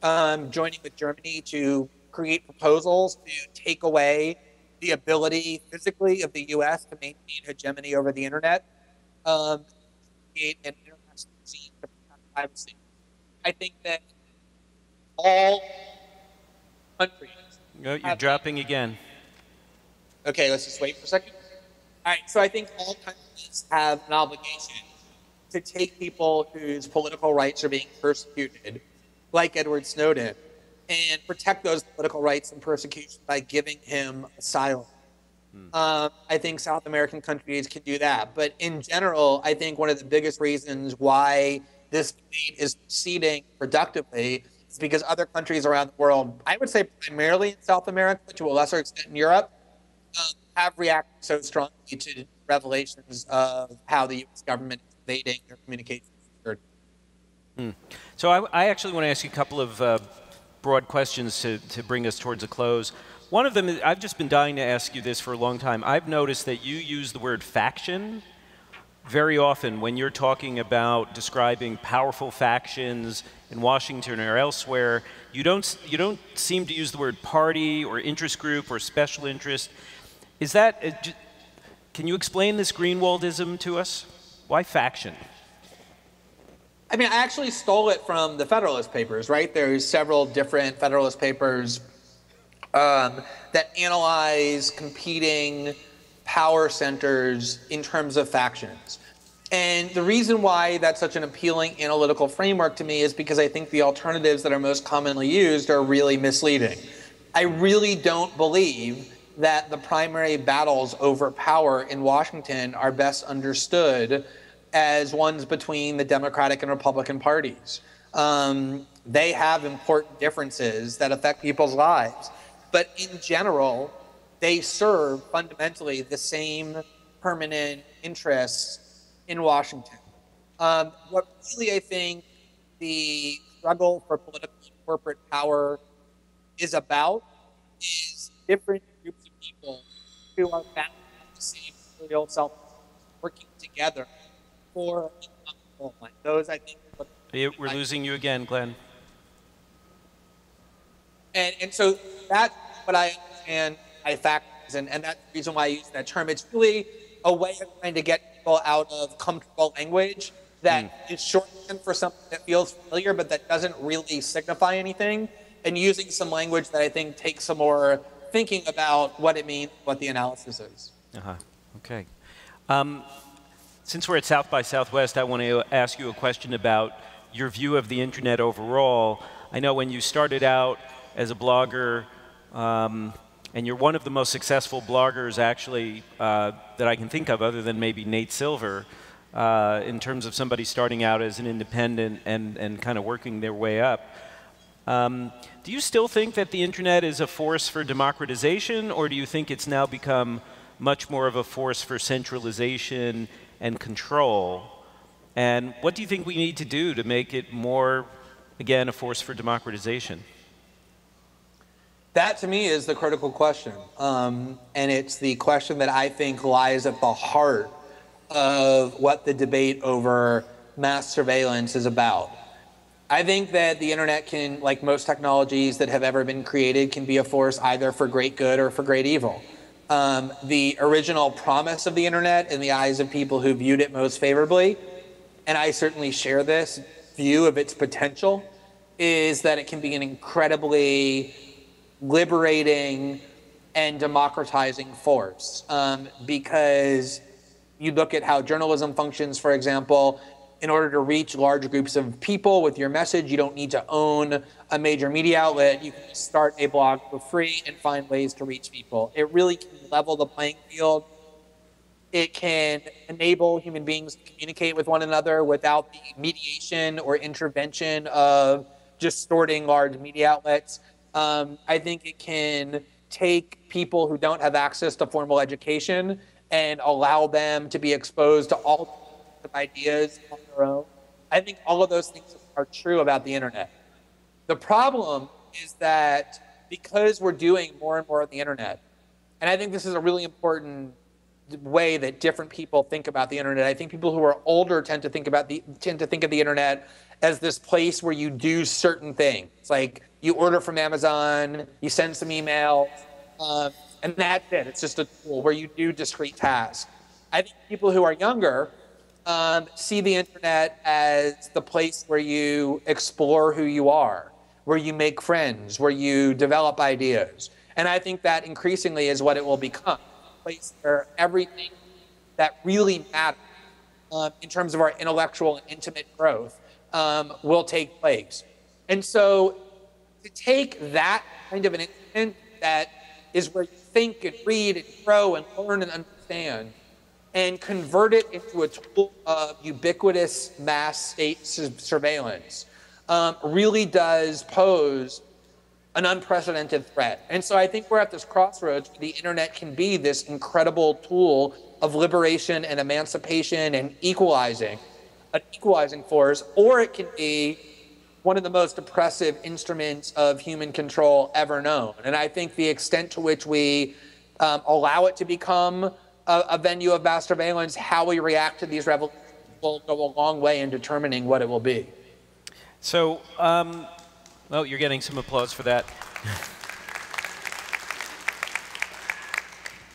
joining with Germany to create proposals to take away the ability physically of the U.S. to maintain hegemony over the internet, create an international regime to protect privacy. I think that all countries. No, you're dropping again. Okay, let's just wait for a second. All right, so I think all countries have an obligation to take people whose political rights are being persecuted, like Edward Snowden, and protect those political rights and persecution by giving him asylum. I think South American countries can do that. But in general, I think one of the biggest reasons why this debate is proceeding productively is because other countries around the world, I would say primarily in South America, to a lesser extent in Europe, have reacted so strongly to revelations of how the U.S. government is invading their communications security. So I actually want to ask you a couple of broad questions to bring us towards a close. One of them is, I've just been dying to ask you this for a long time. I've noticed that you use the word faction very often when you're talking about describing powerful factions in Washington or elsewhere. You don't seem to use the word party or interest group or special interest. Is that, can you explain this Greenwaldism to us? Why faction? I mean, I actually stole it from the Federalist Papers, right? There's several different Federalist Papers that analyze competing power centers in terms of factions. And the reason why that's such an appealing analytical framework to me is because I think the alternatives that are most commonly used are really misleading. I really don't believe that the primary battles over power in Washington are best understood as ones between the Democratic and Republican parties. They have important differences that affect people's lives. But in general, they serve fundamentally the same permanent interests in Washington. What really I think the struggle for political and corporate power is about is different groups of people who are bound to the same material self working together for a common goal. Like those, I think, We're losing you again, Glenn. And so that's what I understand by factors, and that's the reason why I use that term. It's really a way of trying to get people out of comfortable language that is shorthand for something that feels familiar but that doesn't really signify anything, and using some language that I think takes some more thinking about what it means, what the analysis is. Okay. Since we're at South by Southwest, I want to ask you a question about your view of the internet overall. I know when you started out as a blogger, and you're one of the most successful bloggers actually that I can think of, other than maybe Nate Silver, in terms of somebody starting out as an independent and kind of working their way up. Do you still think that the internet is a force for democratization, or do you think it's now become much more of a force for centralization and control? And what do you think we need to do to make it more, again, a force for democratization? That, to me, is the critical question. And it's the question that I think lies at the heart of what the debate over mass surveillance is about. I think that the internet can, like most technologies that have ever been created, can be a force either for great good or for great evil. The original promise of the internet in the eyes of people who viewed it most favorably, and I certainly share this view of its potential, is that it can be an incredibly liberating and democratizing force. Because you look at how journalism functions, for example, in order to reach large groups of people with your message, you don't need to own a major media outlet. You can start a blog for free and find ways to reach people. It really can level the playing field. It can enable human beings to communicate with one another without the mediation or intervention of just sorting large media outlets. I think it can take people who don't have access to formal education and allow them to be exposed to all of ideas on their own. I think all of those things are true about the internet. The problem is that because we're doing more and more on the internet, and I think this is a really important way that different people think about the internet. I think people who are older tend to think of the internet as this place where you do certain things. It's like you order from Amazon, you send some emails, and that's it. It's just a tool where you do discrete tasks. I think people who are younger see the internet as the place where you explore who you are, where you make friends, where you develop ideas. And I think that increasingly is what it will become. Place where everything that really matters in terms of our intellectual and intimate growth will take place. And so to take that kind of an incident that is where you think and read and grow and learn and understand and convert it into a tool of ubiquitous mass state surveillance really does pose an unprecedented threat. And so I think we're at this crossroads where the internet can be this incredible tool of liberation and emancipation and an equalizing force, or it can be one of the most oppressive instruments of human control ever known. And I think the extent to which we allow it to become a venue of mass surveillance, how we react to these revolutions will go a long way in determining what it will be. So, well, you're getting some applause for that.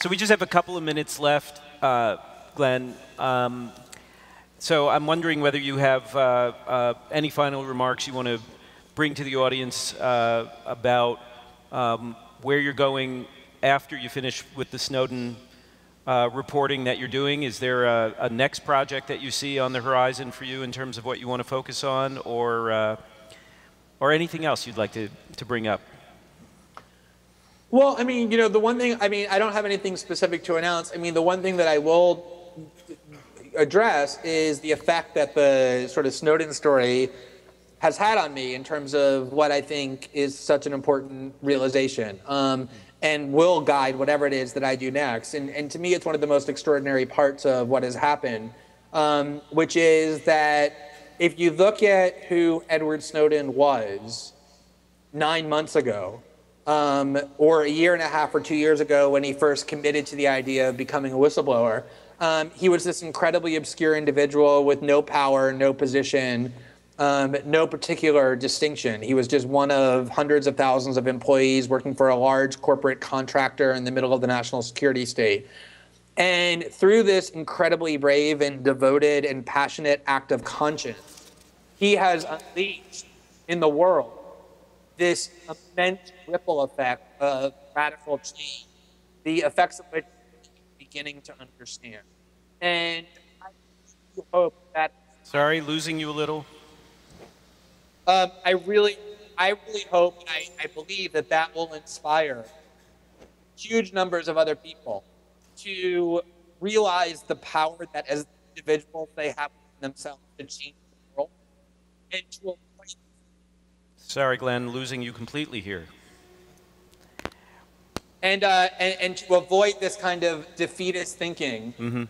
So we just have a couple of minutes left, Glenn. So I'm wondering whether you have any final remarks you want to bring to the audience about where you're going after you finish with the Snowden reporting that you're doing. Is there a next project that you see on the horizon for you in terms of what you want to focus on, or anything else you'd like to bring up? Well, I mean, you know, the one thing, I mean, I don't have anything specific to announce. I mean, the one thing that I will address is the effect that the sort of Snowden story has had on me in terms of what I think is such an important realization, and will guide whatever it is that I do next. And to me, it's one of the most extraordinary parts of what has happened, which is that if you look at who Edward Snowden was 9 months ago, or a year and a half or 2 years ago when he first committed to the idea of becoming a whistleblower, he was this incredibly obscure individual with no power, no position, no particular distinction. He was just one of hundreds of thousands of employees working for a large corporate contractor in the middle of the national security state. And through this incredibly brave and devoted and passionate act of conscience, he has unleashed in the world this immense ripple effect of radical change, the effects of which we're beginning to understand. And I hope that... Sorry, losing you a little. I really hope and I believe that that will inspire huge numbers of other people to realize the power that as individuals they have in themselves to change the world, and to avoid... Sorry, Glenn, losing you completely here. And to avoid this kind of defeatist thinking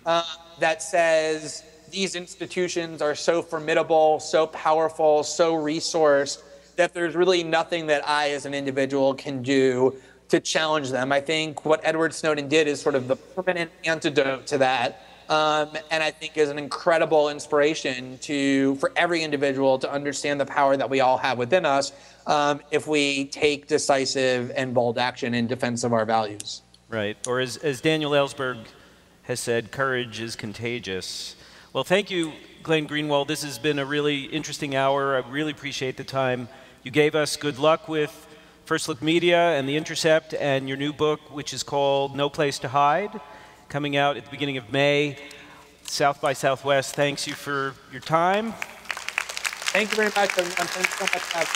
that says these institutions are so formidable, so powerful, so resourced, that there's really nothing that I as an individual can do to challenge them. I think what Edward Snowden did is sort of the permanent antidote to that, and I think is an incredible inspiration for every individual to understand the power that we all have within us if we take decisive and bold action in defense of our values. Right, or as Daniel Ellsberg has said, courage is contagious. Well, thank you, Glenn Greenwald. This has been a really interesting hour. I really appreciate the time you gave us. Good luck with First Look Media and The Intercept and your new book, which is called No Place to Hide, coming out at the beginning of May. South by Southwest, thanks you for your time. Thank you very much, everyone. Thanks so much for having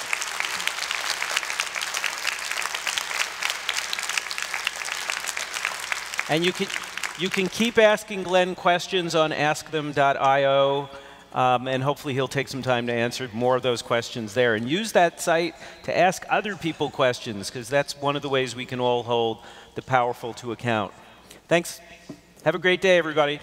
me. And you can keep asking Glenn questions on askthem.io. and hopefully he'll take some time to answer more of those questions there. And use that site to ask other people questions, because that's one of the ways we can all hold the powerful to account. Thanks. Have a great day, everybody.